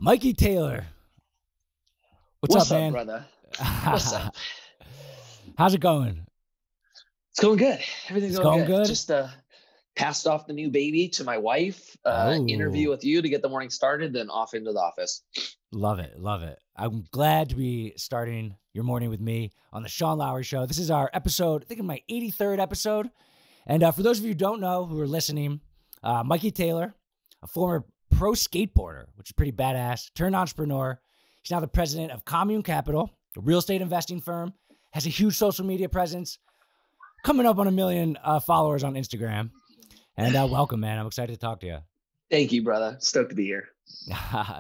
Mikey Taylor. What's up, man? Brother? What's up? How's it going? It's going good. Everything's going good. Good? Just passed off the new baby to my wife. Interview with you to get the morning started, then off into the office. Love it. Love it. I'm glad to be starting your morning with me on the Sean Lowery Show. This is our episode, I think my 83rd episode. And for those of you who don't know who are listening, Mikey Taylor, a former pro skateboarder, which is pretty badass, turned entrepreneur. He's now the president of Commune Capital, a real estate investing firm, has a huge social media presence, coming up on 1 million followers on Instagram. And welcome, man. I'm excited to talk to you. Thank you, brother. Stoked to be here.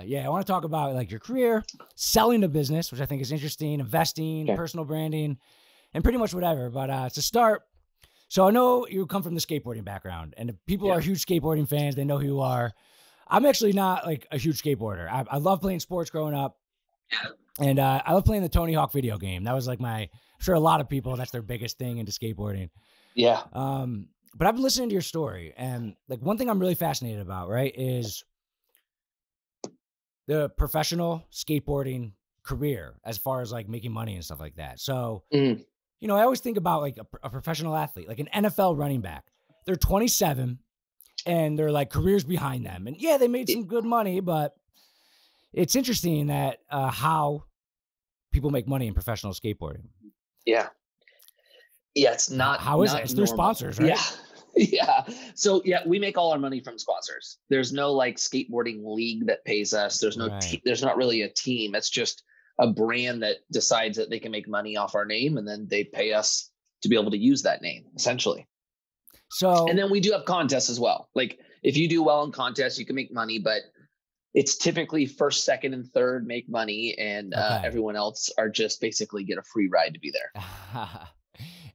Yeah, I want to talk about like your career, selling a business, which I think is interesting, investing, personal branding, and pretty much whatever. But to start, so I know you come from the skateboarding background, and if people are huge skateboarding fans, they know who you are. I'm actually not like a huge skateboarder. I love playing sports growing up, and I love playing the Tony Hawk video game. That was like I'm sure a lot of people, that's their biggest thing into skateboarding. Yeah. But I've been listening to your story, and like one thing I'm really fascinated about, right, is the professional skateboarding career as far as like making money and stuff like that. So, you know, I always think about like a professional athlete, like an NFL running back. They're 27 and they're like careers behind them. And yeah, they made some good money, but it's interesting that how people make money in professional skateboarding. Yeah. Yeah, it's not. How is it? It's through sponsors, right? Yeah. Yeah. So yeah, we make all our money from sponsors. There's no like skateboarding league that pays us. There's no, there's not really a team. It's just a brand that decides that they can make money off our name, and then they pay us to be able to use that name, essentially. So, and then we do have contests as well. Like if you do well in contests, you can make money, but it's typically first, second, and third make money, and everyone else are just basically get a free ride to be there.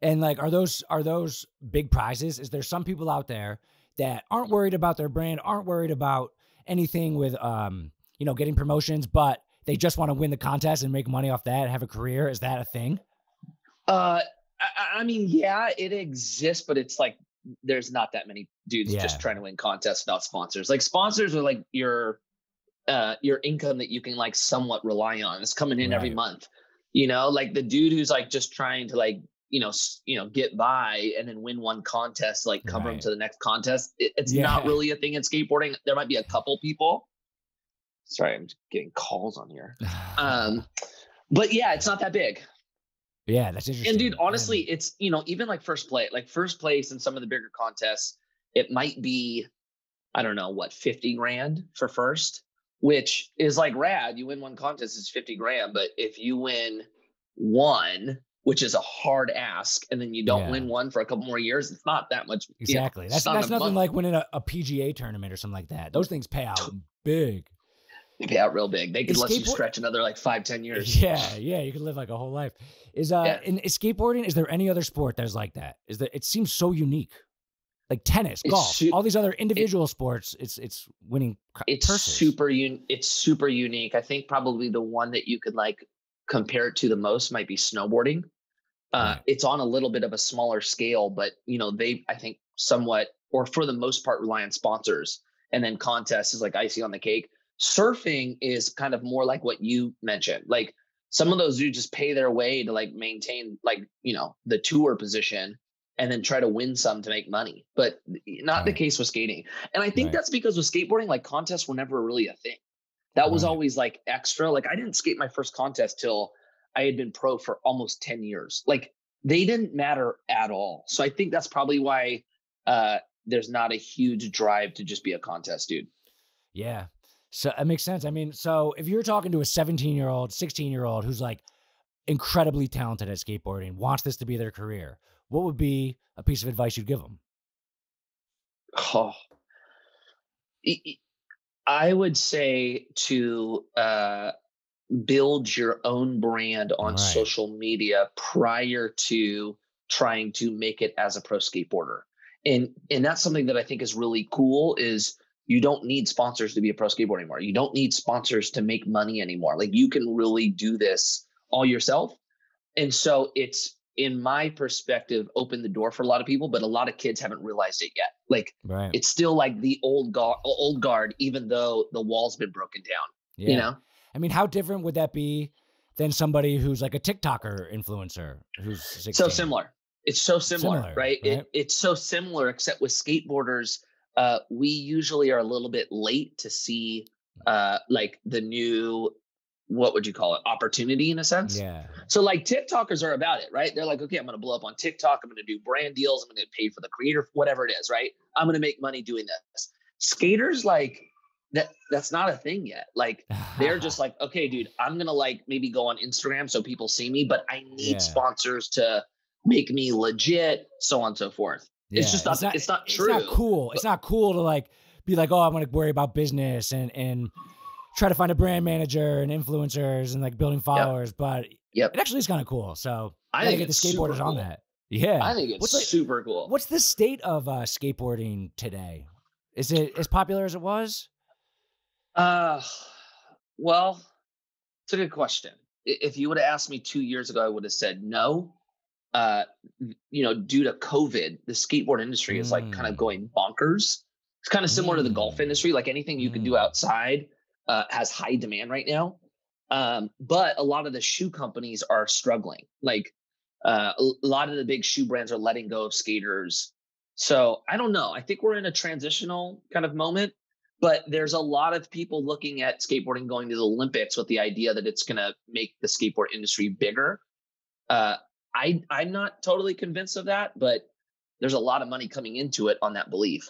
And like, are those big prizes? Is there some people out there that aren't worried about their brand, aren't worried about anything with, you know, getting promotions, but they just want to win the contest and make money off that, have a career? Is that a thing? I mean, yeah, it exists, but it's like, there's not that many dudes just trying to win contests without sponsors. Like sponsors are like your income that you can like somewhat rely on. It's coming in every month, you know, like the dude who's like just trying to like, you know, get by and then win one contest, like cover them to the next contest. It's not really a thing in skateboarding. There might be a couple people. Sorry, I'm just getting calls on here. But yeah, it's not that big. Yeah, that's interesting. And dude, honestly, it's, you know, even like first place in some of the bigger contests, it might be, I don't know, what, 50 grand for first, which is like rad. You win one contest, it's 50 grand. But if you win one, which is a hard ask, and then you don't win one for a couple more years, it's not that much. Exactly. You know, that's nothing like winning a PGA tournament or something like that. Those things pay out big. They pay out real big. They could let you stretch another like 5-10 years. Yeah. You could live like a whole life. In skateboarding, is there any other sport that is like that? It seems so unique. Like tennis, golf, all these other individual sports, it's winning. It's super unique. I think probably the one that you could like compare it to the most might be snowboarding. It's on a little bit of a smaller scale, but you know, they, I think somewhat, or for the most part, rely on sponsors, and then contests is like icing on the cake. Surfing is kind of more like what you mentioned. Like some of those dudes just pay their way to like maintain like, you know, the tour position and then try to win some to make money, but not the case with skating. And I think that's because with skateboarding, like contests were never really a thing. That was always like extra. Like I didn't skate my first contest till I had been pro for almost 10 years. Like they didn't matter at all. So I think that's probably why there's not a huge drive to just be a contest dude. Yeah. So it makes sense. I mean, so if you're talking to a 17-year-old, 16-year-old who's like incredibly talented at skateboarding, wants this to be their career, what would be a piece of advice you'd give them? Oh, I would say to build your own brand on social media prior to trying to make it as a pro skateboarder. And that's something that I think is really cool is you don't need sponsors to be a pro skateboarder anymore. You don't need sponsors to make money anymore. Like you can really do this all yourself. And so it's, in my perspective, opened the door for a lot of people, but a lot of kids haven't realized it yet. Like it's still like the old guard, even though the wall's been broken down. Yeah. You know? I mean, how different would that be than somebody who's like a TikToker influencer who's 16? So similar. It's so similar, right? It's so similar, except with skateboarders, we usually are a little bit late to see like the new, what would you call it, opportunity in a sense. Yeah. So like TikTokers are about it, right? They're like, okay, I'm going to blow up on TikTok. I'm going to do brand deals. I'm going to pay for the creator, whatever it is, right? I'm going to make money doing this. Skaters, like that's not a thing yet. Like they're just like, okay, dude, I'm going to like maybe go on Instagram so people see me, but I need sponsors to make me legit, so on and so forth. Yeah. It's just not true. It's not cool. It's not cool to like be like, oh, I'm going to worry about business and try to find a brand manager and influencers and like building followers. But it actually is kind of cool. So I think get the skateboarders on that. Yeah. I think it's super cool. What's the state of skateboarding today? Is it as popular as it was? Well, it's a good question. If you would have asked me 2 years ago, I would have said no. You know, due to COVID, the skateboard industry is like kind of going bonkers. It's kind of similar to the golf industry. Like anything you can do outside has high demand right now. But a lot of the shoe companies are struggling. Like a lot of the big shoe brands are letting go of skaters. So I don't know. I think we're in a transitional kind of moment, but there's a lot of people looking at skateboarding going to the Olympics with the idea that it's going to make the skateboard industry bigger. I'm not totally convinced of that, but there's a lot of money coming into it on that belief.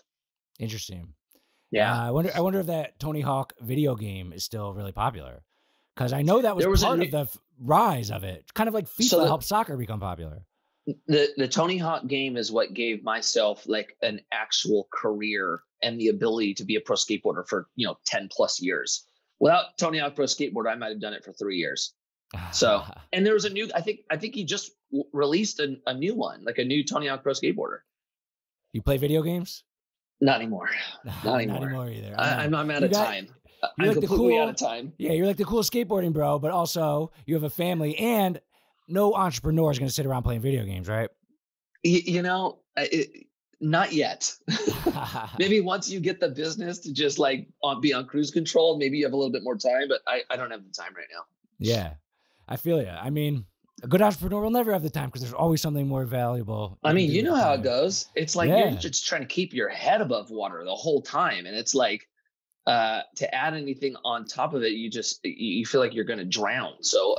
Interesting. Yeah. I wonder if that Tony Hawk video game is still really popular, because I know that was part of the rise of it. Kind of like FIFA helped soccer become popular. The Tony Hawk game is what gave myself like an actual career and the ability to be a pro skateboarder for 10 plus years. Without Tony Hawk Pro Skateboarder, I might have done it for 3 years. So, and there was a new, I think he just released a new one, like a new Tony Hawk Pro Skateboarder. You play video games? Not anymore. Not anymore either. I'm out of time. I'm like completely out of time. Yeah, you're like the cool skateboarding bro, but also you have a family, and no entrepreneur is going to sit around playing video games, right? Not yet. Maybe once you get the business to just like be on cruise control, maybe you have a little bit more time, but I don't have the time right now. Yeah, I feel you. I mean, a good entrepreneur will never have the time because there's always something more valuable. I mean, you know how it goes. It's like you're just trying to keep your head above water the whole time. And it's like to add anything on top of it, you feel like you're going to drown. So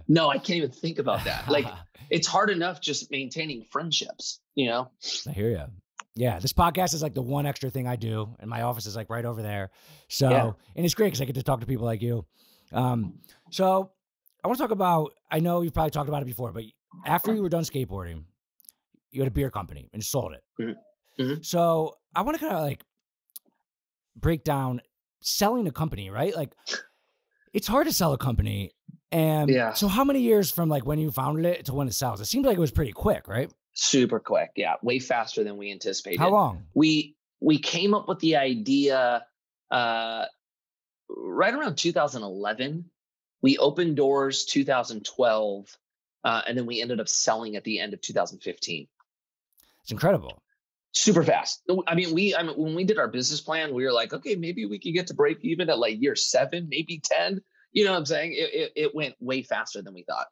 no, I can't even think about that. Like it's hard enough just maintaining friendships, I hear you. Yeah, this podcast is like the one extra thing I do, and my office is like right over there. So, and it's great because I get to talk to people like you. So I want to talk about, I know you've probably talked about it before, but after you were done skateboarding, you had a beer company and sold it. Mm-hmm. So I want to kind of like break down selling a company, right? Like it's hard to sell a company. And so how many years from like when you founded it to when it sells? It seems like it was pretty quick, right? Super quick. Yeah. Way faster than we anticipated. How long? We came up with the idea right around 2011. We opened doors 2012, and then we ended up selling at the end of 2015. It's incredible. Super fast. I mean, when we did our business plan, we were like, okay, maybe we could get to break even at like year 7, maybe 10. You know what I'm saying? It went way faster than we thought.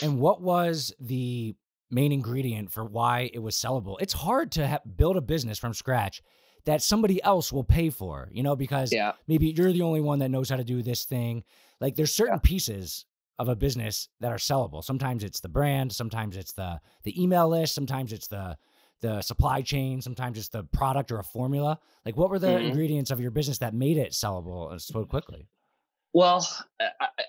And what was the main ingredient for why it was sellable? It's hard to build a business from scratch that somebody else will pay for, because maybe you're the only one that knows how to do this thing. Like there's certain pieces of a business that are sellable. Sometimes it's the brand, sometimes it's the email list, sometimes it's the supply chain, sometimes it's the product or a formula. Like what were the ingredients of your business that made it sellable so quickly? Well,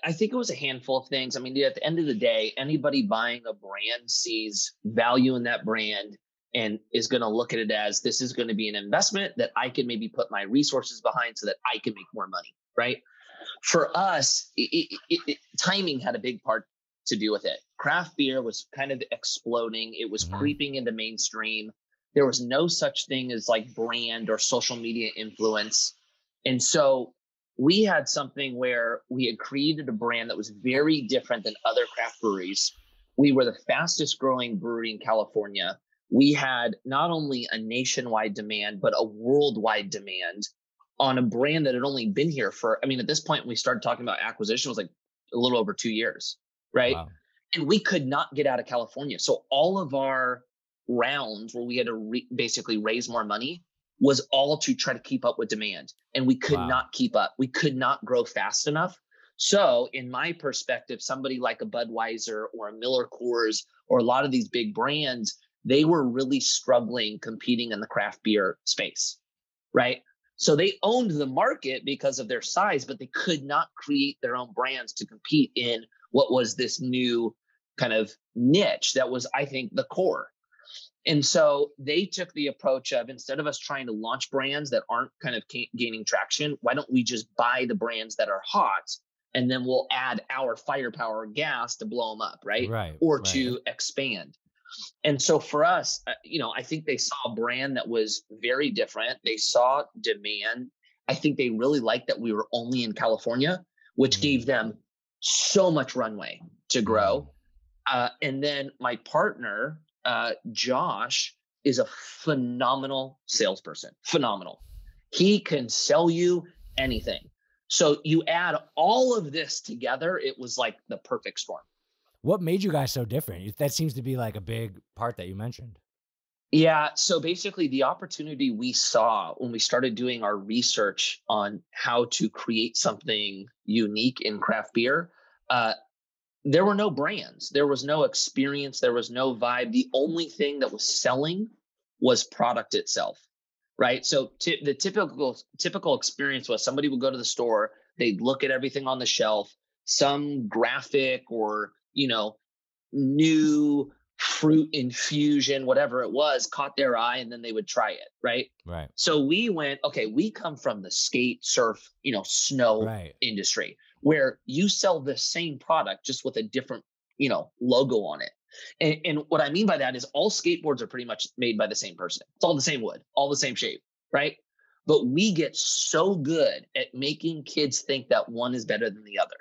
I think it was a handful of things. I mean, at the end of the day, anybody buying a brand sees value in that brand and is going to look at it as this is going to be an investment that I can maybe put my resources behind so that I can make more money, right? For us, timing had a big part to do with it. Craft beer was kind of exploding. It was creeping into mainstream. There was no such thing as like brand or social media influence. And so we had something where we had created a brand that was very different than other craft breweries. We were the fastest growing brewery in California. We had not only a nationwide demand, but a worldwide demand on a brand that had only been here for, I mean, at this point, when we started talking about acquisition, it was like a little over 2 years, right? Wow. And we could not get out of California. So all of our rounds where we had to basically raise more money was all to try to keep up with demand. And we could not keep up. We could not grow fast enough. So in my perspective, somebody like a Budweiser or a Miller Coors or a lot of these big brands, they were really struggling competing in the craft beer space, right? So they owned the market because of their size, but they could not create their own brands to compete in what was this new kind of niche that was, I think, the core. And so they took the approach of, instead of us trying to launch brands that aren't kind of gaining traction, why don't we just buy the brands that are hot, and then we'll add our firepower gas to blow them up, right? Or to expand. And so for us, I think they saw a brand that was very different. They saw demand. I think they really liked that we were only in California, which gave them so much runway to grow. And then my partner, Josh, is a phenomenal salesperson. Phenomenal. He can sell you anything. So you add all of this together, it was like the perfect storm. What made you guys so different? That seems to be like a big part that you mentioned. Yeah. So basically the opportunity we saw when we started doing our research on how to create something unique in craft beer, there were no brands. There was no experience. There was no vibe. The only thing that was selling was product itself, right? So the typical experience was somebody would go to the store, they'd look at everything on the shelf, some graphic or, new fruit infusion, whatever it was, caught their eye, and then they would try it, right? Right. So we went, okay, we come from the skate, surf, snow industry, where you sell the same product just with a different, logo on it. And what I mean by that is all skateboards are pretty much made by the same person. It's all the same wood, all the same shape, right? But we get so good at making kids think that one is better than the other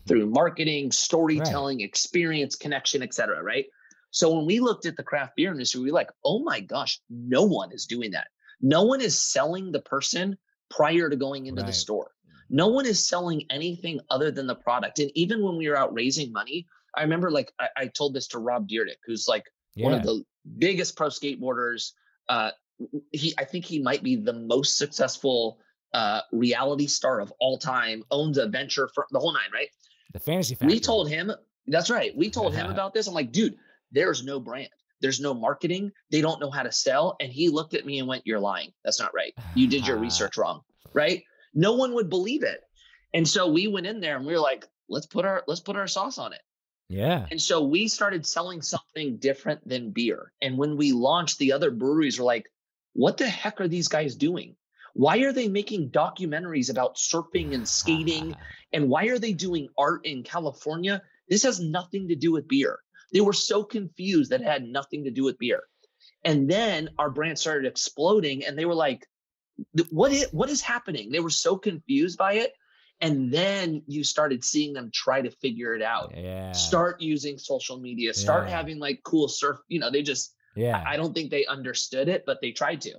through marketing, storytelling, experience, connection, et cetera, right? So when we looked at the craft beer industry, we were like, oh my gosh, no one is doing that. No one is selling the person prior to going into the store. No one is selling anything other than the product. And even when we were out raising money, I remember I told this to Rob Dyrdek, who's like one of the biggest pro skateboarders. I think he might be the most successful reality star of all time, owns a venture for the whole nine, right? The Fantasy Factory. We told him, that's right. We told him about this. I'm like, dude, there's no brand. There's no marketing. They don't know how to sell. And he looked at me and went, you're lying. That's not right. You did your research wrong, right? No one would believe it. And so we went in there and we were like, let's put our sauce on it. Yeah. And so we started selling something different than beer. And when we launched, the other breweries were like, what the heck are these guys doing? Why are they making documentaries about surfing and skating? And why are they doing art in California? This has nothing to do with beer. They were so confused that it had nothing to do with beer. And then our brand started exploding and they were like, what is happening? They were so confused by it. And then you started seeing them try to figure it out. Yeah. Start using social media, start having like cool surf, they just, I don't think they understood it, but they tried to.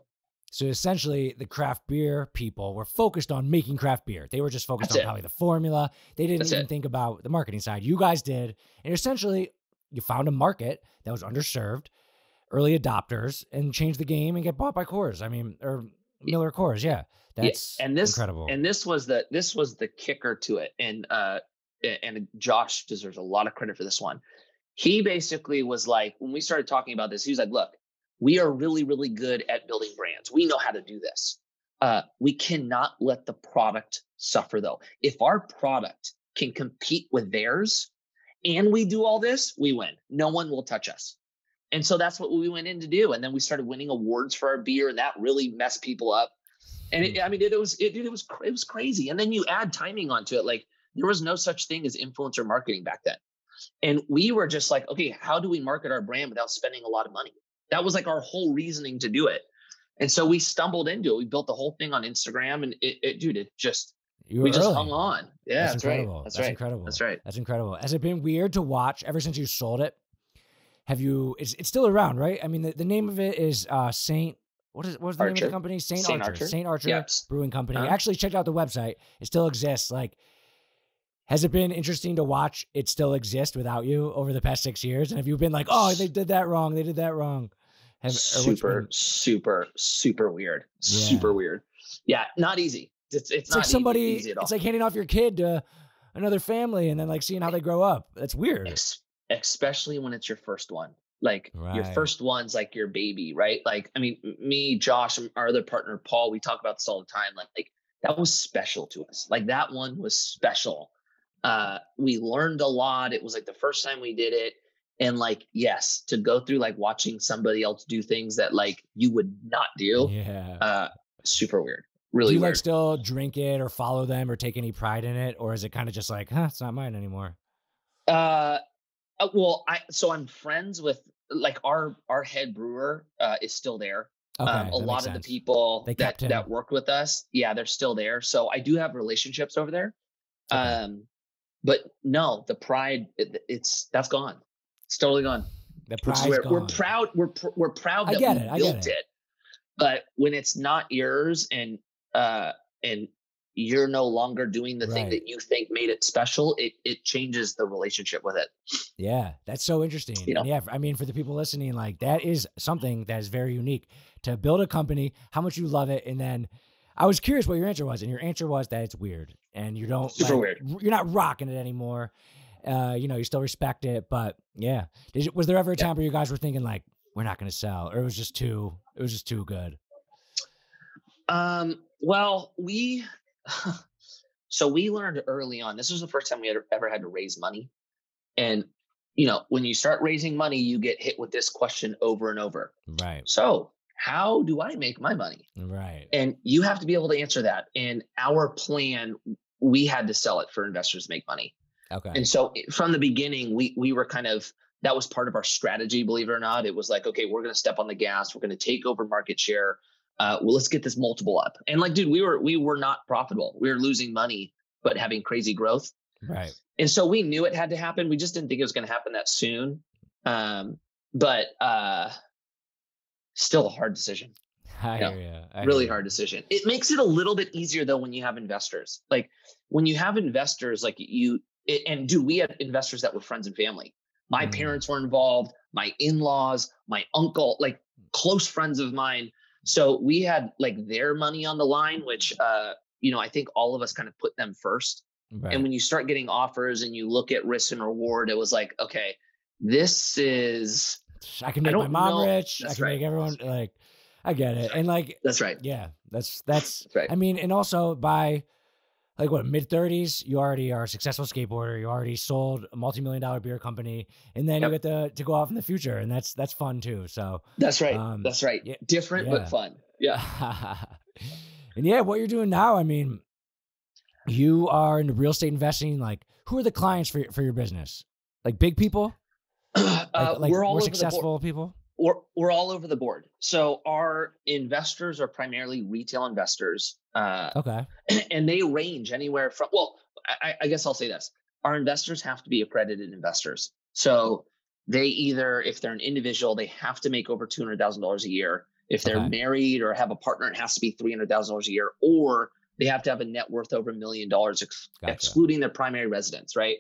So essentially, the craft beer people were focused on making craft beer. They were just focused on probably the formula. They didn't even think about the marketing side. You guys did. And essentially, you found a market that was underserved, early adopters, and changed the game and get bought by Coors. I mean, or Miller Coors. Yeah. That's incredible. And this was the kicker to it. And Josh deserves a lot of credit for this one. He basically was like, when we started talking about this, he was like, look, we are really, really good at building brands. We know how to do this. We cannot let the product suffer, though. If our product can compete with theirs and we do all this, we win. No one will touch us. And so that's what we went in to do. And then we started winning awards for our beer, and that really messed people up. And it was crazy. And then you add timing onto it. Like, there was no such thing as influencer marketing back then. And we were just like, okay, how do we market our brand without spending a lot of money? That was like our whole reasoning to do it. And so we stumbled into it. We built the whole thing on Instagram, and we just hung on. Yeah, that's incredible. Right. That's incredible. That's right. That's incredible. Has it been weird to watch ever since you sold it? It's still around, right? I mean, the name of it is Saint what was the name of the Archer. company? St. St. Archer. Archer. St. Archer Yep. Brewing Company. Uh-huh. Actually checked out the website. It still exists. Like, has it been interesting to watch it still exist without you over the past 6 years? And have you been like, oh, they did that wrong. They did that wrong. Super weird. Super weird. Yeah. Not easy. It's not like somebody, easy at all. It's like handing off your kid to another family and then like seeing how they grow up. That's weird. Especially when it's your first one. Like your first one's like your baby, right? Like, I mean, me, Josh, and our other partner, Paul, we talk about this all the time. Like that was special to us. Like that one was special. We learned a lot. It was like the first time we did it. And like, yes, to go through like watching somebody else do things that like you would not do. Yeah. Super weird. Really do you weird. Like still drink it or follow them or take any pride in it? Or is it kind of just like, it's not mine anymore? Well, I'm friends with like our head brewer is still there. Okay, a lot of the people that worked with us, yeah, they're still there. So I do have relationships over there. Okay. But no, the pride, that's gone. It's totally gone. The pride's gone. We're proud. We're proud that we built it. But when it's not yours and you're no longer doing the thing that you think made it special, it changes the relationship with it. Yeah, that's so interesting. You know? Yeah, I mean, for the people listening, like that is something that is very unique to build a company, how much you love it. And then I was curious what your answer was. And your answer was that it's weird and you don't super weird. You're not rocking it anymore. You still respect it, but yeah. Was there ever a time where you guys were thinking like, we're not going to sell, or it was just too good? Well, we learned early on, this was the first time we had ever had to raise money. And, when you start raising money, you get hit with this question over and over. Right. So how do I make my money? Right. And you have to be able to answer that. And our plan, we had to sell it for investors to make money. Okay. And so from the beginning, we were that was part of our strategy, believe it or not. It was like, okay, we're going to step on the gas. We're going to take over market share. Well, let's get this multiple up. And like, dude, we were not profitable. We were losing money, but having crazy growth. Right. And so we knew it had to happen. We just didn't think it was going to happen that soon. But still a hard decision. Really hard decision. It makes it a little bit easier though when you have investors. Like when you have investors, like we had investors that were friends and family. My parents were involved, my in-laws, my uncle, like close friends of mine. So we had like their money on the line, which, I think all of us kind of put them first. Right. And when you start getting offers and you look at risk and reward, it was like, okay, this is, I can make my mom rich. I can make everyone like, I get it. And like, that's right. Yeah, that's right. I mean, and also by like mid-30s, you already are a successful skateboarder. You already sold a multi-million-dollar beer company, and then you get to go off in the future, and that's fun too. So that's right. That's right. Yeah, different but fun. Yeah. And what you're doing now, I mean, you are into real estate investing. Like, who are the clients for your business? Like big people? Like we're all more over successful people? We're all over the board. So our investors are primarily retail investors. Okay. And they range anywhere from, I guess I'll say this. Our investors have to be accredited investors. So they either, if they're an individual, they have to make over $200,000 a year. If they're married or have a partner, it has to be $300,000 a year, or they have to have a net worth over $1 million, excluding their primary residence, right?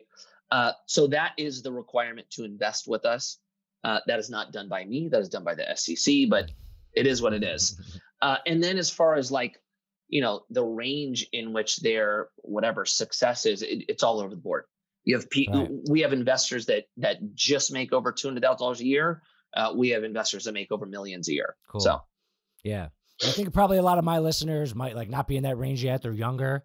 So that is the requirement to invest with us. That is not done by me. That is done by the SEC, but it is what it is. And then as far as like, the range in which their whatever success is, it's all over the board. You have we have investors that just make over $200,000 a year. We have investors that make over millions a year. Cool. So, yeah, I think probably a lot of my listeners might like not be in that range yet. They're younger.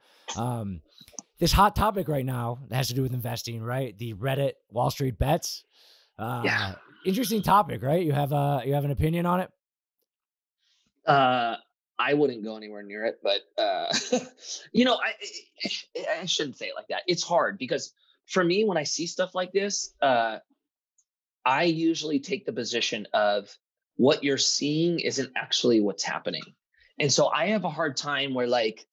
This hot topic right now that has to do with investing, right? The Reddit Wall Street bets. Interesting topic, right? You have an opinion on it? I wouldn't go anywhere near it, but I shouldn't say it like that. It's hard because for me, when I see stuff like this, I usually take the position of what you're seeing isn't actually what's happening. And so I have a hard time where like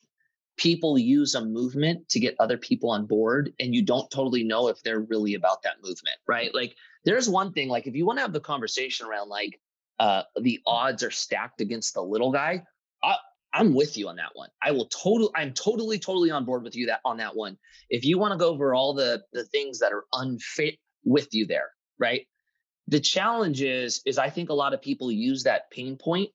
people use a movement to get other people on board and you don't totally know if they're really about that movement, right? Like there's one thing, like if you want to have the conversation around like, the odds are stacked against the little guy. I'm with you on that one. I'm totally on board with you on that one. If you want to go over all the things that are unfit with you there, right? The challenge is I think a lot of people use that pain point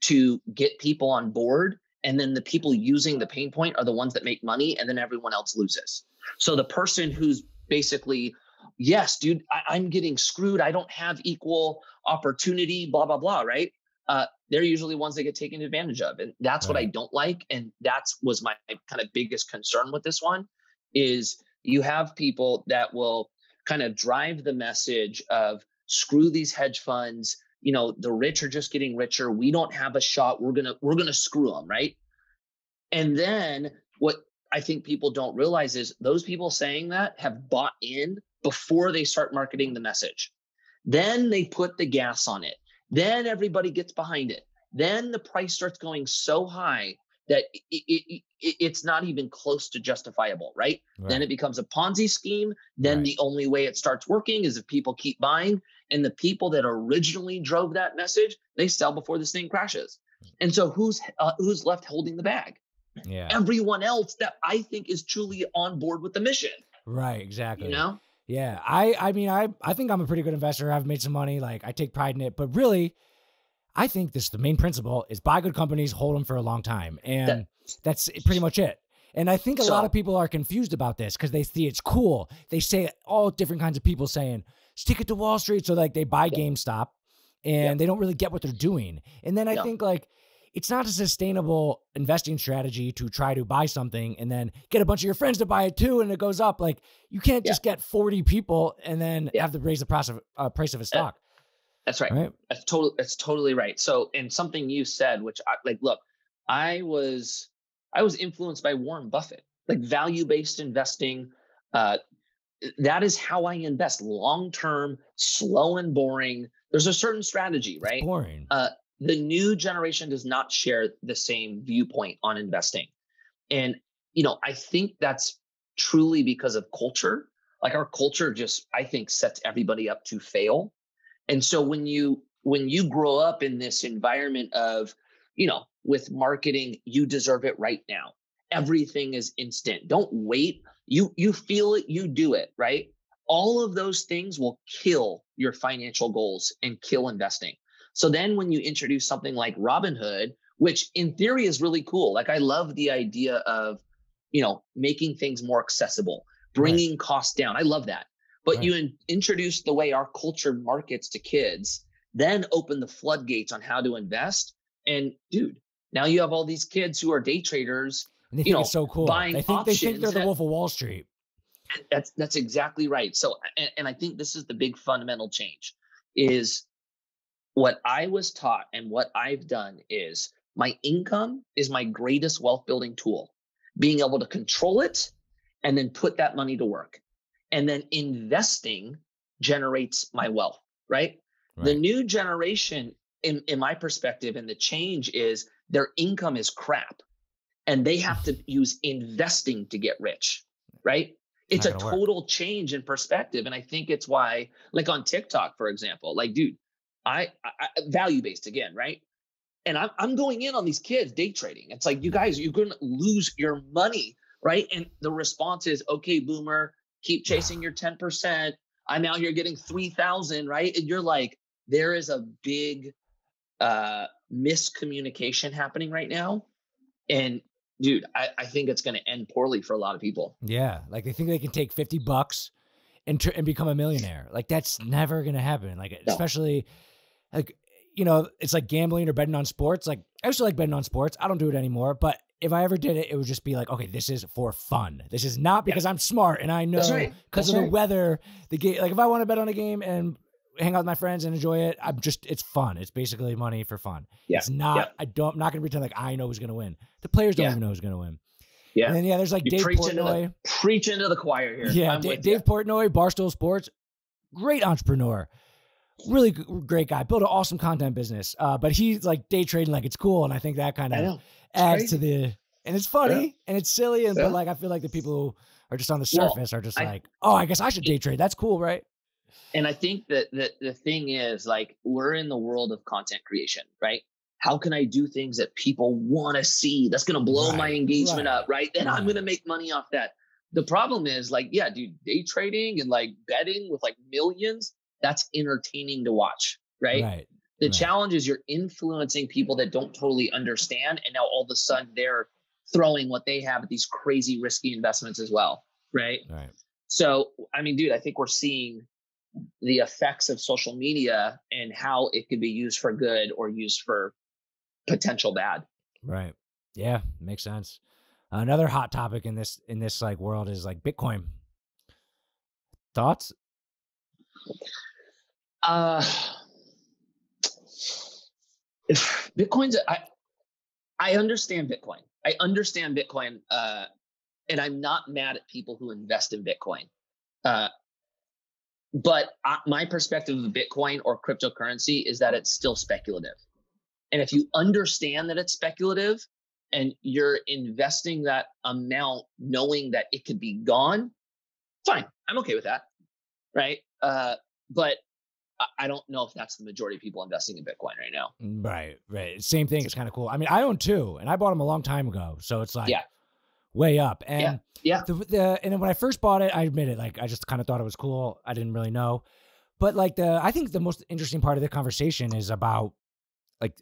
to get people on board. And then the people using the pain point are the ones that make money, and then everyone else loses. So the person who's basically, yes, dude, I'm getting screwed. I don't have equal opportunity, blah, blah, blah, right? They're usually ones that get taken advantage of. And that's what I don't like. And was my kind of biggest concern with this one, is you have people that will kind of drive the message of screw these hedge funds. You know, the rich are just getting richer. We don't have a shot. We're gonna screw them, right? And then what I think people don't realize is those people saying that have bought in before they start marketing the message. Then they put the gas on it. Then everybody gets behind it. Then the price starts going so high that it's not even close to justifiable, right? Then it becomes a Ponzi scheme. Then the only way it starts working is if people keep buying. And the people that originally drove that message, they sell before this thing crashes. And so who's left holding the bag? Yeah. Everyone else that I think is truly on board with the mission. Right, exactly. You know? Yeah. I mean, I think I'm a pretty good investor. I've made some money. Like, I take pride in it. But really, I think the main principle is buy good companies, hold them for a long time. And that's pretty much it. And I think a lot of people are confused about this because they see it's cool. They say all different kinds of people saying, stick it to Wall Street. So like they buy GameStop and they don't really get what they're doing. And then I think like it's not a sustainable investing strategy to try to buy something and then get a bunch of your friends to buy it too. And it goes up. Like you can't just get 40 people and then have to raise the price of a stock. That's right. That's totally right. So, and something you said, which look, I was influenced by Warren Buffett, like value-based investing. That is how I invest, long-term, slow and boring. There's a certain strategy, right? It's boring. The new generation does not share the same viewpoint on investing. And, you know, I think that's truly because of culture. Like our culture just, I think, sets everybody up to fail. And so when you grow up in this environment of, you know, with marketing, you deserve it right now. Everything is instant. Don't wait. You feel it, you do it, right? All of those things will kill your financial goals and kill investing. So then when you introduce something like Robinhood, which in theory is really cool. Like I love the idea of, you know, making things more accessible, bringing costs down. I love that. But you introduce the way our culture markets to kids, then open the floodgates on how to invest. And dude, now you have all these kids who are day traders. And they think it's so cool. They think they're the Wolf of Wall Street. That's exactly right. So, and I think this is the big fundamental change is what I was taught and what I've done is my income is my greatest wealth building tool, being able to control it and then put that money to work. And then investing generates my wealth, right? The new generation, in my perspective, and the change is their income is crap. And they have to use investing to get rich, right? It's a total change in perspective. And I think it's why, like on TikTok, for example, like, dude, I value-based again, right? And I'm going in on these kids day trading. It's like, you guys, you're going to lose your money, right? And the response is, okay, boomer, keep chasing your 10%. I'm out here getting 3,000, right? And you're like, there is a big miscommunication happening right now. And dude, I think it's going to end poorly for a lot of people. Yeah. Like they think they can take $50 and become a millionaire. Like that's never going to happen. Like, especially like, you know, it's like gambling or betting on sports. Like I used to like betting on sports. I don't do it anymore, but if I ever did it, it would just be like, okay, this is for fun. This is not because I'm smart and I know because of the weather, the game. Like if I want to bet on a game and hang out with my friends and enjoy it, it's fun. It's basically money for fun. It's not, I'm not going to pretend like I know who's going to win. The players don't even know who's going to win. Yeah. And then, there's like Dave Portnoy. Preach into the choir here. Yeah. Dave Portnoy, Barstool Sports, great entrepreneur. Really great guy. Built an awesome content business. But he's like day trading like it's cool. And I think that kind of adds to the, and it's funny and it's silly. And but like, I feel like the people who are just on the surface are just like, oh, I guess I should day trade. That's cool, right? And I think that the thing is, like, we're in the world of content creation, right? How can I do things that people want to see? That's going to blow my engagement up, right? And I'm going to make money off that. The problem is, like, yeah, dude, day trading and like betting with like millions, that's entertaining to watch, right? The challenge is you're influencing people that don't totally understand. And now all of a sudden they're throwing what they have at these crazy risky investments as well, right? So, I mean, dude, I think we're seeing the effects of social media and how it could be used for good or used for potential bad. Right. Yeah, makes sense. Another hot topic in this like world is like Bitcoin. Thoughts? Bitcoin's I understand Bitcoin. I understand Bitcoin, and I'm not mad at people who invest in Bitcoin. But my perspective of Bitcoin or cryptocurrency is that it's still speculative. And if you understand that it's speculative and you're investing that amount knowing that it could be gone, fine. I'm okay with that. Right. But I don't know if that's the majority of people investing in Bitcoin right now. Right. Same thing. It's kind of cool. I mean, I own two and I bought them a long time ago. So it's like way up. And and then when I first bought it, I admit it, like I just kind of thought it was cool. I didn't really know. But like I think the most interesting part of the conversation is about like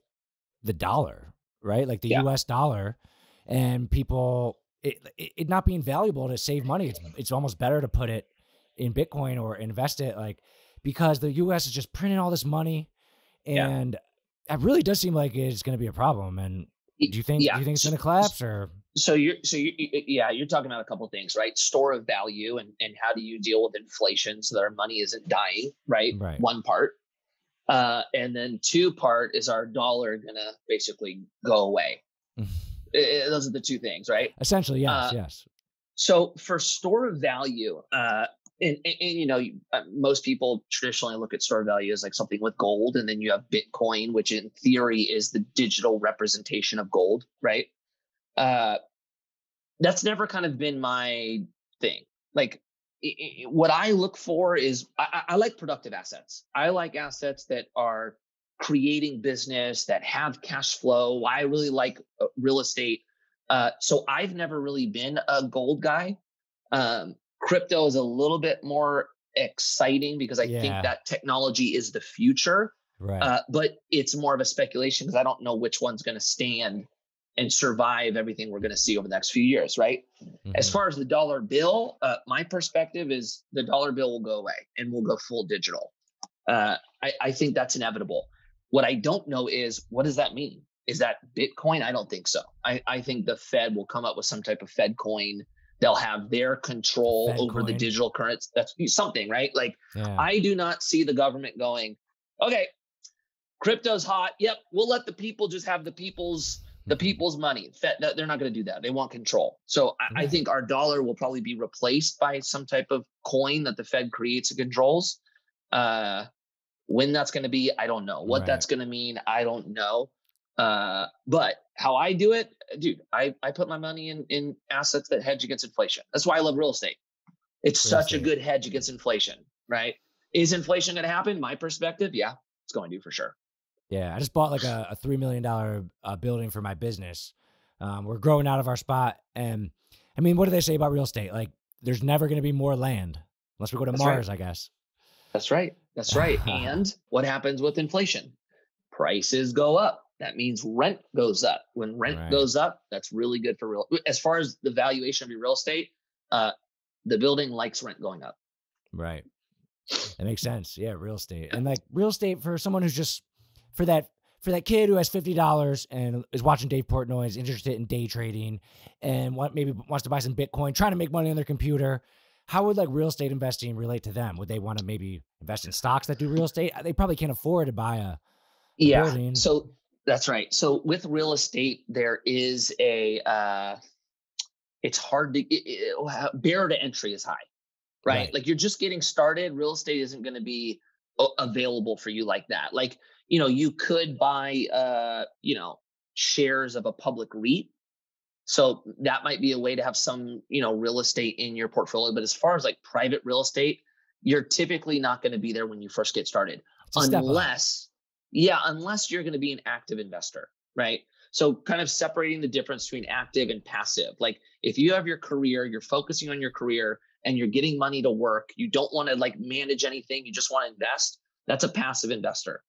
the dollar, right? Like the US dollar, and people it not being valuable to save money. It's almost better to put it in Bitcoin or invest it, like, because the US is just printing all this money, and it really does seem like it's going to be a problem. And do you think it's going to collapse? Or you're talking about a couple of things, right? Store of value and how do you deal with inflation so that our money isn't dying, right? One part. And then two part is our dollar gonna basically go away. Those are the two things, right? Essentially, yes. So for store of value, and you know, most people traditionally look at store of value as like something with gold, and then you have Bitcoin, which in theory is the digital representation of gold, right? That's never kind of been my thing. Like, what I look for is I like productive assets. I like assets that are creating business, that have cash flow. I really like real estate. So I've never really been a gold guy. Crypto is a little bit more exciting because I think that technology is the future. But it's more of a speculation because I don't know which one's going to stand and survive everything we're going to see over the next few years, right? As far as the dollar bill, my perspective is the dollar bill will go away and we'll go full digital. I think that's inevitable. What I don't know is, what does that mean? Is that Bitcoin? I don't think so. I think the Fed will come up with some type of Fed coin. They'll have their control over the digital currency. That's something, right? Like, I do not see the government going, okay, crypto's hot. Yep, we'll let the people just have the people's money. They're not going to do that. They want control. So I think our dollar will probably be replaced by some type of coin that the Fed creates and controls. When that's going to be, I don't know. What that's going to mean, I don't know. But how I do it, dude, I put my money in assets that hedge against inflation. That's why I love real estate. It's such a good hedge against inflation, right? Is inflation going to happen? My perspective, yeah, it's going to for sure. Yeah, I just bought like a $3 million building for my business. We're growing out of our spot. And I mean, what do they say about real estate? Like, there's never going to be more land unless we go to Mars, I guess. That's right. And what happens with inflation? Prices go up. That means rent goes up. When rent goes up, that's really good for as far as the valuation of your real estate, the building likes rent going up. Right. That makes sense. Yeah, real estate. And like real estate for someone who's just, for that kid who has $50 and is watching Dave Portnoy, is interested in day trading and maybe wants to buy some Bitcoin, trying to make money on their computer, how would like real estate investing relate to them? Would they want to maybe invest in stocks that do real estate? They probably can't afford to buy a building. So that's right. So with real estate, there is it's hard to, barrier to entry is high, right? Like, you're just getting started. Real estate isn't going to be available for you like that. Like, you could buy, shares of a public REIT. So that might be a way to have some, real estate in your portfolio. But as far as like private real estate, you're typically not going to be there when you first get started, unless you're going to be an active investor, right? So kind of separating the difference between active and passive. Like if you have your career, you're focusing on your career and you're getting money to work, you don't want to like manage anything, you just want to invest. That's a passive investor.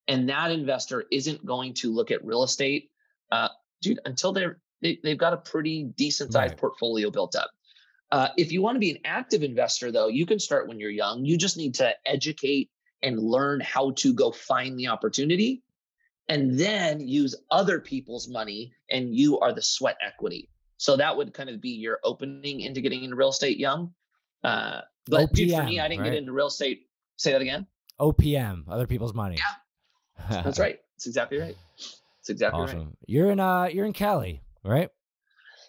And that investor isn't going to look at real estate, until they've got a pretty decent sized portfolio built up. If you want to be an active investor, though, you can start when you're young. You just need to educate and learn how to go find the opportunity and then use other people's money, and you are the sweat equity. So that would kind of be your opening into getting into real estate young. But OPM, dude, for me, I didn't get into real estate. Say that again. OPM, other people's money. Yeah, that's right. That's exactly right. It's exactly awesome. Right. You're in Cali, right?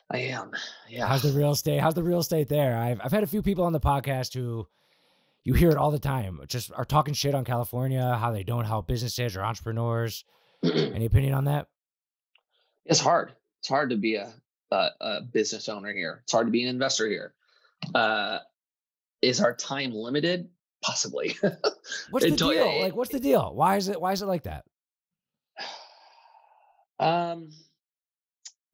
I am. Yeah. How's the real estate there? I've had a few people on the podcast who you hear it all the time, just are talking shit on California, how they don't help businesses or entrepreneurs. Any opinion on that? It's hard. It's hard to be a business owner here. It's hard to be an investor here. Is our time limited? Possibly. What's the deal? Like, what's the deal? Why is it like that?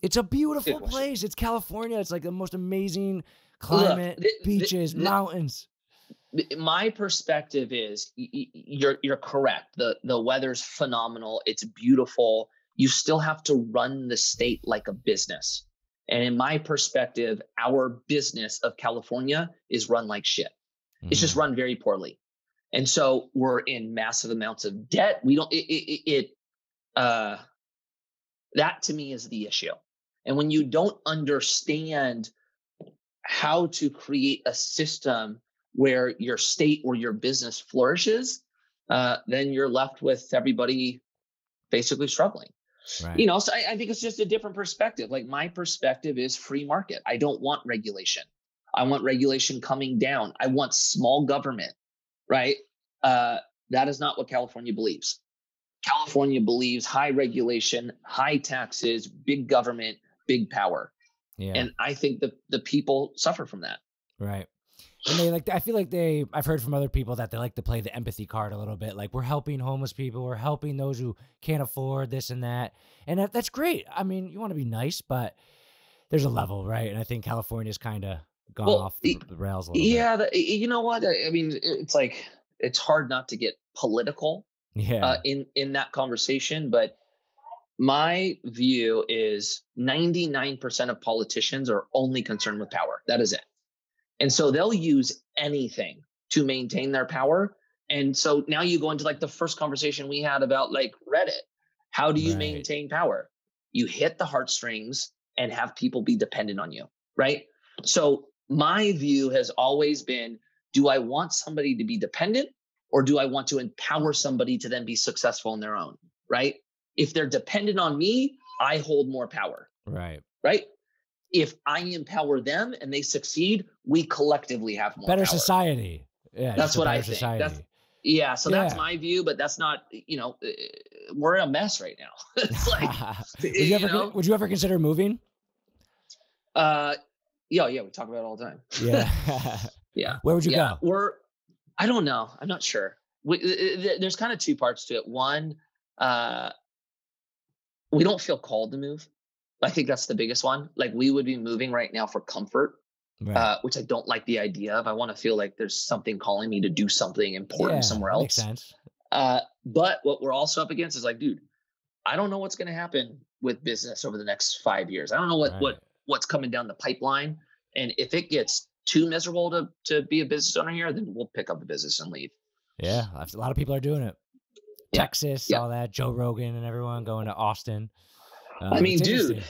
It's a beautiful place. It's California. It's like the most amazing climate, beaches, mountains. My perspective is you're correct. The weather's phenomenal. It's beautiful. You still have to run the state like a business. And in my perspective, our business of California is run like shit. It's just run very poorly. And so we're in massive amounts of debt. We don't, that to me is the issue. And when you don't understand how to create a system where your state or your business flourishes, then you're left with everybody basically struggling. Right. So I think it's just a different perspective. Like my perspective is free market. I don't want regulation. I want regulation coming down. I want small government, right? That is not what California believes. California believes high regulation, high taxes, big government, big power. Yeah. And I think the people suffer from that. Right. And I feel like I've heard from other people that they like to play the empathy card a little bit. Like we're helping homeless people. We're helping those who can't afford this and that. And that's great. I mean, you want to be nice, but there's a level, right? And I think California's kind of gone off the rails a little bit. Yeah. You know what? I mean, it's like, it's hard not to get political in that conversation. But my view is 99% of politicians are only concerned with power. That is it. And so they'll use anything to maintain their power. And so now you go into like the first conversation we had about like Reddit. How do you maintain power? You hit the heartstrings and have people be dependent on you, right? So my view has always been, do I want somebody to be dependent or do I want to empower somebody to then be successful on their own, right? If they're dependent on me, I hold more power. Right. Right? If I empower them and they succeed, we collectively have more better power. Society. Yeah, that's what I think. That's my view, but that's not, we're in a mess right now. It's like, would you ever consider moving? Yeah, we talk about it all the time. Yeah. Yeah. Where would you go? I don't know. I'm not sure. There's kind of two parts to it. One, we don't feel called to move. I think that's the biggest one. Like we would be moving right now for comfort, which I don't like the idea of. I want to feel like there's something calling me to do something important somewhere else. Makes sense. But what we're also up against is like, dude, I don't know what's going to happen with business over the next 5 years. I don't know what's coming down the pipeline. And if it gets too miserable to be a business owner here, then we'll pick up the business and leave. Yeah. A lot of people are doing it. Texas, all that, Joe Rogan and everyone going to Austin. I mean, dude,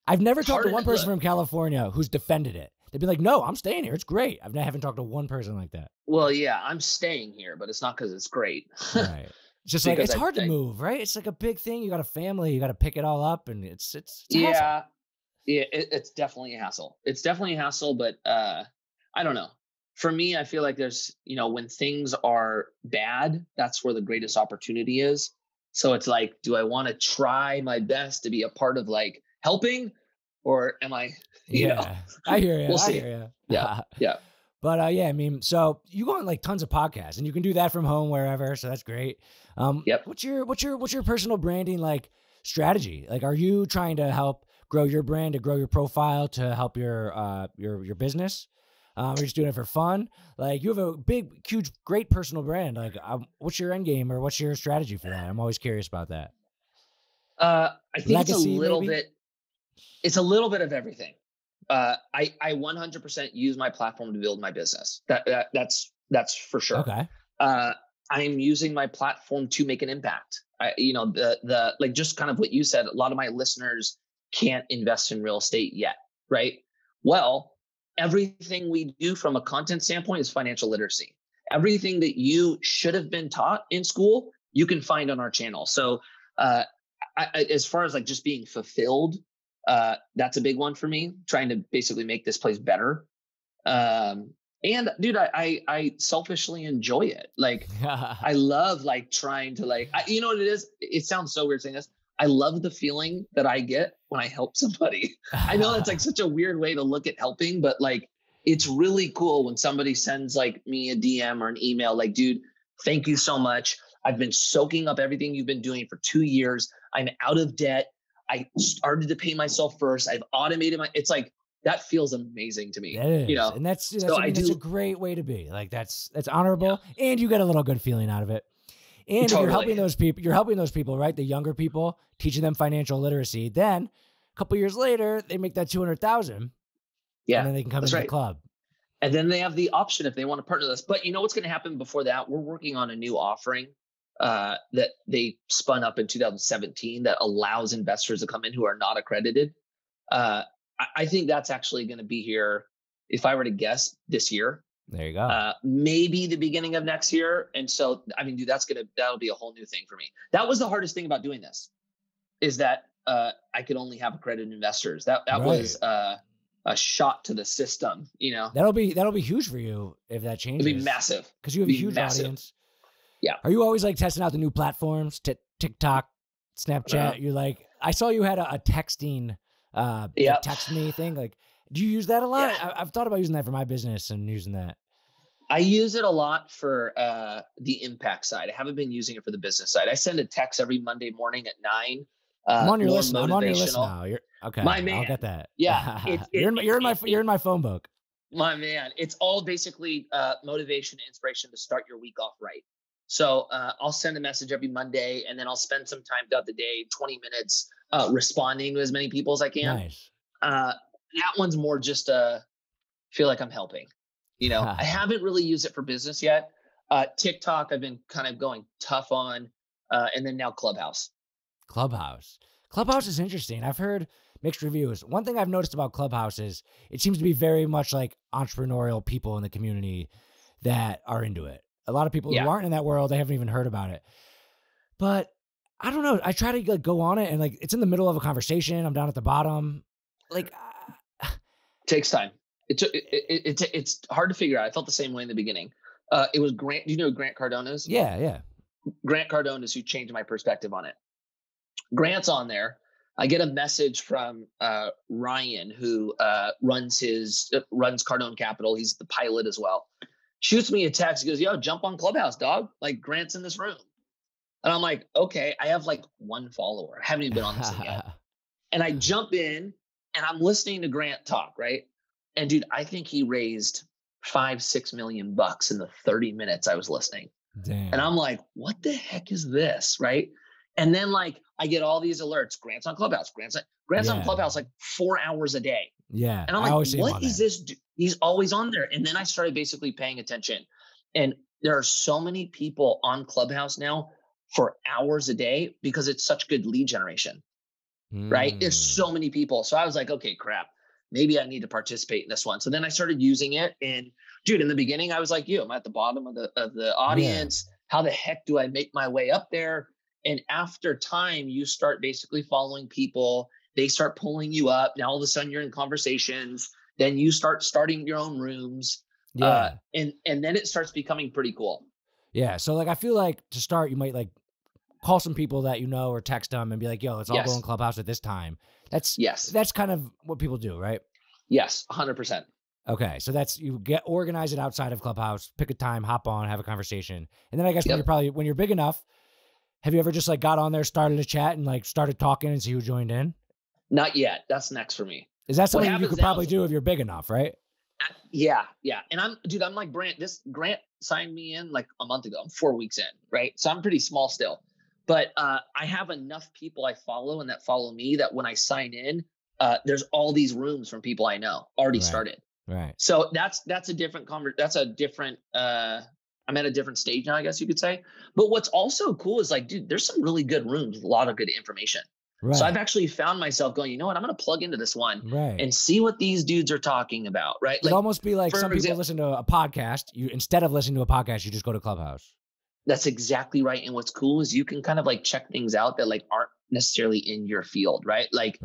I've never talked to one person from California who's defended it. They'd be like, no, I'm staying here. It's great. I haven't talked to one person like that. Well, yeah, I'm staying here, but it's not because it's great. Right. It's just like, it's hard to move, right? It's like a big thing. You got a family, you got to pick it all up. And it's a hassle. Yeah, it's definitely a hassle. It's definitely a hassle, but I don't know. For me, I feel like there's, when things are bad, that's where the greatest opportunity is. So it's like, do I want to try my best to be a part of like helping, or am I, I hear you. We'll see. I hear you. Yeah. But yeah, I mean, so you go on like tons of podcasts, and you can do that from home wherever. So that's great. Yep. What's your personal branding like strategy? Like, are you trying to help grow your brand, to grow your profile, to help your business? Or you're just doing it for fun? Like, you have a big, huge, great personal brand. Like, what's your end game, or what's your strategy for that? I'm always curious about that. I think Legacy, it's a little bit of everything. I 100% use my platform to build my business. That's for sure. Okay. I'm using my platform to make an impact. The like just kind of what you said, a lot of my listeners can't invest in real estate yet, right? Well, everything we do from a content standpoint is financial literacy. Everything that you should have been taught in school, you can find on our channel. So as far as like just being fulfilled, that's a big one for me, trying to basically make this place better. And dude, I selfishly enjoy it. Like, I love like trying to like, you know what it is? It sounds so weird saying this. I love the feeling that I get when I help somebody. I know that's like such a weird way to look at helping, but like, it's really cool when somebody sends like me a DM or an email, like, dude, thank you so much. I've been soaking up everything you've been doing for 2 years. I'm out of debt. I started to pay myself first. I've automated it's like, that feels amazing to me. You know, and that's a great way to be. Like, that's honorable, and you get a little good feeling out of it. And if you're helping those people, right? The younger people, teaching them financial literacy. Then a couple years later, they make that 200,000. Yeah, and then they can come into the club. And then they have the option if they want to partner with us. But you know what's going to happen before that? We're working on a new offering that they spun up in 2017 that allows investors to come in who are not accredited. I think that's actually going to be here, if I were to guess, this year. There you go. Maybe the beginning of next year. And so, I mean, dude, that'll be a whole new thing for me. That was the hardest thing about doing this, is that I could only have accredited investors. That right. was a shot to the system, you know. That'll be huge for you if that changes. It'll be massive. Because you have a huge audience. Yeah. Are you always like testing out the new platforms, TikTok, Snapchat? You're like, I saw you had a texting text me thing. Like, do you use that a lot? Yeah. I've thought about using that for my business and using that. I use it a lot for the impact side. I haven't been using it for the business side. I send a text every Monday morning at 9. I'm on your list now. You're okay. My man. I'll get that. Yeah. You're in my phone book. My man. It's all basically motivation and inspiration to start your week off right. So I'll send a message every Monday, and then I'll spend some time throughout the day, 20 minutes, responding to as many people as I can. Nice. That one's more just feel like I'm helping. You know, I haven't really used it for business yet. TikTok, I've been kind of going tough on, and then now Clubhouse. Clubhouse is interesting. I've heard mixed reviews. One thing I've noticed about Clubhouse is it seems to be very much like entrepreneurial people in the community that are into it. A lot of people who aren't in that world, they haven't even heard about it. But I don't know. I try to like go on it, and like it's in the middle of a conversation. I'm down at the bottom. Like, takes time. It's hard to figure out. I felt the same way in the beginning. It was Grant. Do you know who Grant Cardone is? Yeah. Grant Cardone is who changed my perspective on it. Grant's on there. I get a message from Ryan, who runs Cardone Capital. He's the pilot as well. Shoots me a text. He goes, "Yo, jump on Clubhouse, dog. Like, Grant's in this room." And I'm like, okay, I have like 1 follower. I haven't even been on this thing yet. And I jump in and I'm listening to Grant talk, right? And dude, I think he raised $5-6 million bucks in the 30 minutes I was listening. Damn. And I'm like, what the heck is this? Right. And then like, I get all these alerts. Grant's on Clubhouse. Grant's on Clubhouse like 4 hours a day. Yeah. And I'm like, what is this? He's always on there. And then I started basically paying attention. And there are so many people on Clubhouse now for hours a day because it's such good lead generation, right? There's so many people. So I was like, okay, crap, maybe I need to participate in this one. So then I started using it. And dude, in the beginning, I was like, I'm at the bottom of the audience. Yeah. How the heck do I make my way up there? And after time, you start basically following people. They start pulling you up. Now, all of a sudden you're in conversations. Then you start starting your own rooms. Yeah. And then it starts becoming pretty cool. Yeah. So like, I feel like to start, you might like call some people that you know or text them and be like, yo, let's all go in Clubhouse at this time. That's kind of what people do, right? Yes, 100%. Okay, so that's you organize it outside of Clubhouse, pick a time, hop on, have a conversation, and then I guess Yep. when you're big enough, have you ever just like got on there, started a chat, and like started talking and see who joined in? Not yet. That's next for me. Is that something you could probably do if you're big enough, right? Yeah. And I'm like Grant signed me in like a month ago. I'm 4 weeks in, right? So I'm pretty small still. But I have enough people I follow and that follow me that when I sign in, there's all these rooms from people I know already started. Right. So that's a different I'm at a different stage now, I guess you could say. But what's also cool is like, dude, there's some really good rooms with a lot of good information. Right. So I've actually found myself going, you know what, I'm going to plug into this one and see what these dudes are talking about, right? It'd almost be like some people listen to a podcast. Instead of listening to a podcast, you just go to Clubhouse. That's exactly right. And what's cool is you can kind of like check things out that like aren't necessarily in your field, right? Like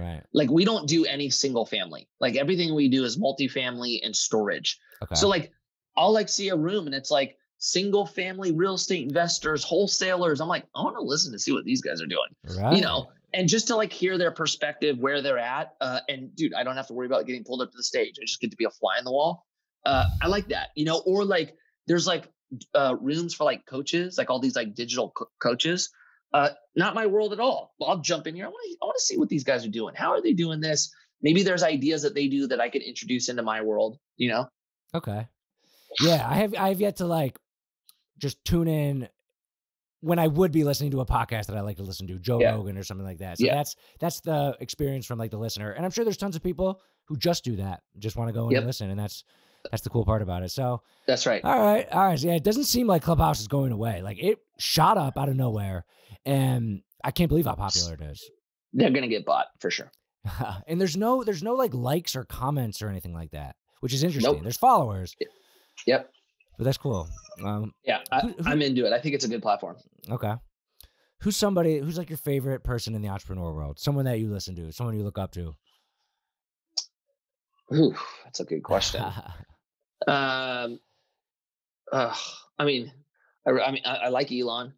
we don't do any single family. Like everything we do is multifamily and storage. Okay. So like I'll like see a room and it's like single family real estate investors, wholesalers. I'm like, I want to listen to see what these guys are doing, you know? And just to like hear their perspective, where they're at. And dude, I don't have to worry about getting pulled up to the stage. I just get to be a fly on the wall. I like that, you know, or like there's like rooms for like coaches, like all these like digital coaches. Not my world at all. Well, I'll jump in here. I want to see what these guys are doing. How are they doing this? Maybe there's ideas that they do that I could introduce into my world, you know? Okay. Yeah. I have yet to like just tune in when I would be listening to a podcast that I like to listen to, Joe Rogan or something like that. So that's the experience from like the listener. And I'm sure there's tons of people who just do that, just want to go in and listen. And that's the cool part about it. So that's right. All right. So, yeah, it doesn't seem like Clubhouse is going away. Like it shot up out of nowhere, and I can't believe how popular it is. They're gonna get bought for sure. And there's no like likes or comments or anything like that, which is interesting. Nope. There's followers. Yep. But that's cool. I'm into it. I think it's a good platform. Okay. Who's like your favorite person in the entrepreneur world? Someone that you listen to, someone you look up to? Ooh, that's a good question. I mean, I like Elon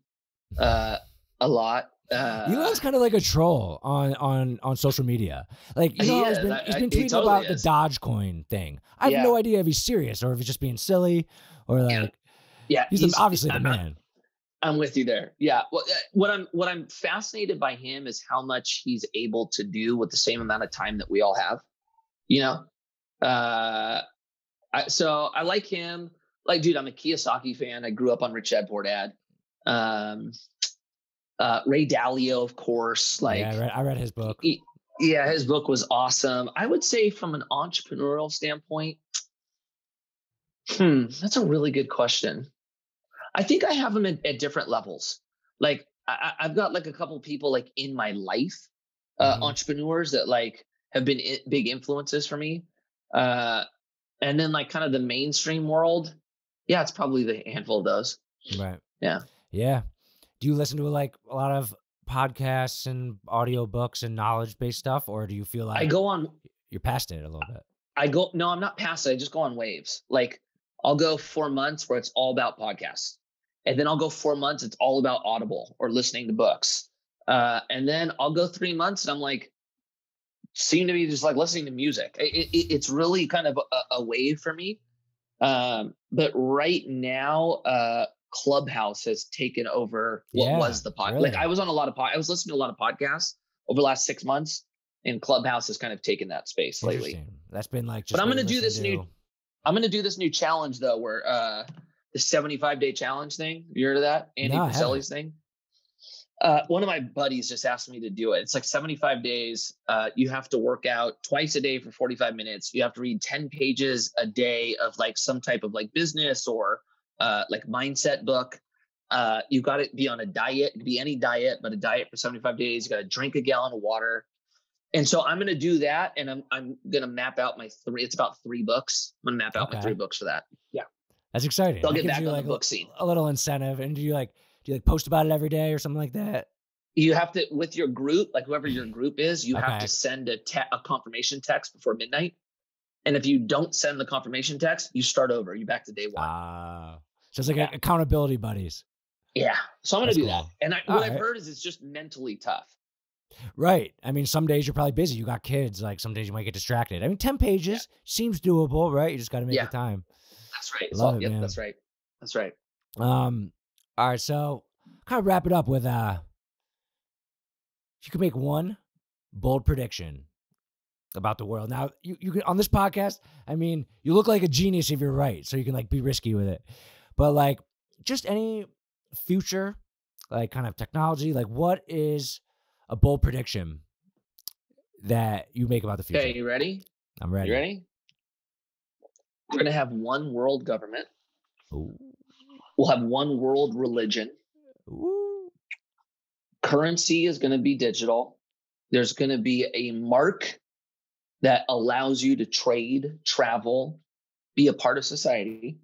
a lot. Elon's kind of like a troll on social media. Like, you know, he's been tweeting totally about the Dogecoin thing. I have no idea if he's serious or if he's just being silly or like, he's obviously the man. I'm with you there. Yeah. Well, what I'm fascinated by him is how much he's able to do with the same amount of time that we all have, you know? So I like him. Like, dude, I'm a Kiyosaki fan. I grew up on Rich Dad Poor Dad. Ray Dalio, of course. Like, I read his book. His book was awesome. I would say from an entrepreneurial standpoint, that's a really good question. I think I have them at different levels. Like I've got like a couple people like in my life, entrepreneurs that like have been big influences for me. And then like kind of the mainstream world. Yeah, it's probably the handful of those. Right. Yeah. Yeah. Do you listen to like a lot of podcasts and audio books and knowledge-based stuff, or do you feel like you're past it a little bit? No, I'm not past it. I just go on waves. Like I'll go 4 months where it's all about podcasts. And then I'll go 4 months. It's all about Audible or listening to books. And then I'll go 3 months and I'm like, seem to be just like listening to music. It's really kind of a wave for me. But right now, Clubhouse has taken over what was the podcast. Really? Like I was listening to a lot of podcasts over the last 6 months, and Clubhouse has kind of taken that space lately. That's been like, but I'm going to do this I'm going to do this new challenge though, where, the 75-day challenge thing. You heard of that? Andy Pacelli's thing. One of my buddies just asked me to do it. It's like 75 days. You have to work out twice a day for 45 minutes. You have to read 10 pages a day of like some type of like business or like mindset book. You got to be on a diet. It could be any diet, but a diet for 75 days. You got to drink a gallon of water. And so I'm going to do that. And I'm going to map out it's about 3 books. I'm going to map out my 3 books for that. Yeah. That's exciting. So I'll get back on the book scene. A little incentive. And do you post about it every day or something like that? You have to, with your group, like whoever your group is, you have to send a confirmation text before midnight. And if you don't send the confirmation text, you start over. You're back to day 1. So it's like accountability buddies. Yeah. So I'm going to do that. And what I've heard is it's just mentally tough. Right. I mean, some days you're probably busy. You got kids. Like some days you might get distracted. I mean, 10 pages seems doable, right? You just got to make the time. That's right. Love it, yep, man. that's right. That's right. All right. So kind of wrap it up with, if you could make one bold prediction about the world. Now, you can, on this podcast, I mean, you look like a genius if you're right, so you can like be risky with it. But like just any future, like kind of technology, like what is a bold prediction that you make about the future? Okay, you ready? I'm ready. You ready? We're going to have one world government. Ooh. We'll have one world religion. Ooh. Currency is going to be digital. There's going to be a mark that allows you to trade, travel, be a part of society.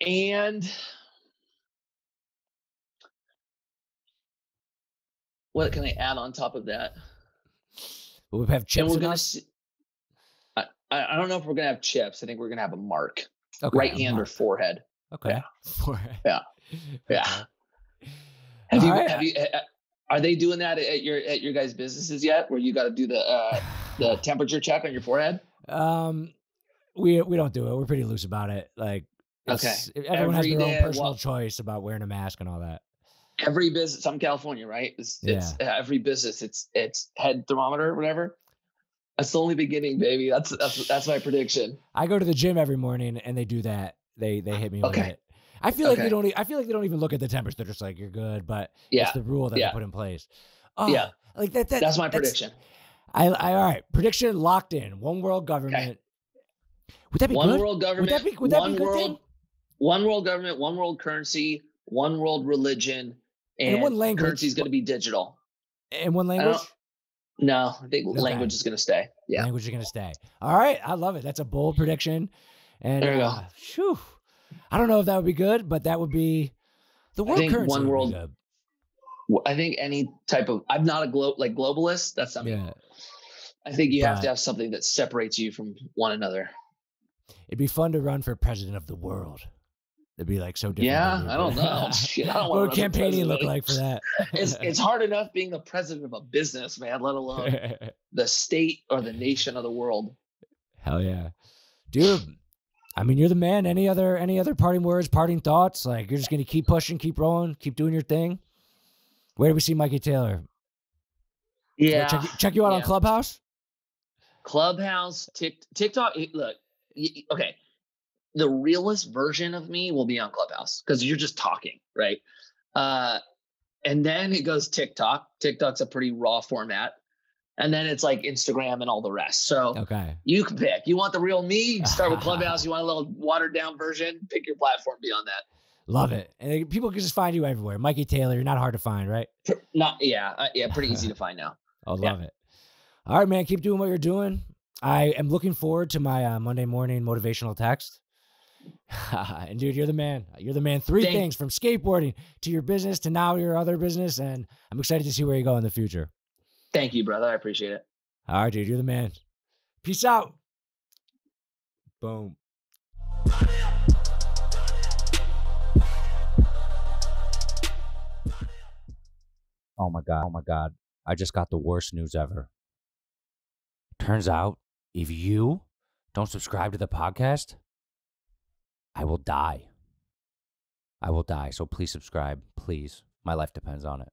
And what can I add on top of that? Will we have chips? And we're going to I don't know if we're going to have chips. I think we're going to have a mark. Okay, right hand or forehead. Okay. Yeah. Forehead. Yeah. Yeah. Have you are they doing that at your guys' businesses yet, where you got to do the temperature check on your forehead? We don't do it. We're pretty loose about it. Like, everyone has their own personal choice about wearing a mask and all that. Every business, I'm California, right? It's every business. It's head thermometer or whatever. That's the only beginning, baby. That's my prediction. I go to the gym every morning and they do that. They hit me with it. I feel like they don't. I feel like they don't even look at the temperature. They're just like, you're good, but it's the rule that they put in place. Oh, like that. That's my prediction. All right. Prediction locked in. One world government. Okay. Would that be one good? World government? Would that be good thing? One world government, one world currency, one world religion, and one language. Currency is going to be digital. And one language. No, I think language is going to stay. Yeah, language is going to stay. All right, I love it. That's a bold prediction. And there you go. Whew, I don't know if that would be good, but that would be the world currency. One world. Good. I think any type of. I'm not a globalist. That's something. Yeah. I think you have to have something that separates you from one another. It'd be fun to run for president of the world. It'd be like so different. Yeah, I don't know. Shit, I don't what would campaigning look like for that? It's hard enough being the president of a business, man, let alone the state or the nation of the world. Hell yeah. Dude, I mean, you're the man. Any other parting words, parting thoughts? Like, you're just going to keep pushing, keep rolling, keep doing your thing? Where do we see Mikey Taylor? Yeah. Check you out on Clubhouse? Clubhouse, TikTok. Look, okay. The realest version of me will be on Clubhouse because you're just talking, right? And then it goes TikTok. TikTok's a pretty raw format. And then it's like Instagram and all the rest. So you can pick. You want the real me? You start with Clubhouse. You want a little watered down version? Pick your platform beyond that. Love it. And people can just find you everywhere. Mikey Taylor, you're not hard to find, right? Pretty easy to find now. I love it. All right, man. Keep doing what you're doing. I am looking forward to my Monday morning motivational text. And dude, you're the man. You're the man. Three things, from skateboarding to your business to now your other business. And I'm excited to see where you go in the future. Thank you, brother. I appreciate it. All right, dude. You're the man. Peace out. Boom. Oh my God. I just got the worst news ever. Turns out, if you don't subscribe to the podcast, I will die. So please subscribe. Please. My life depends on it.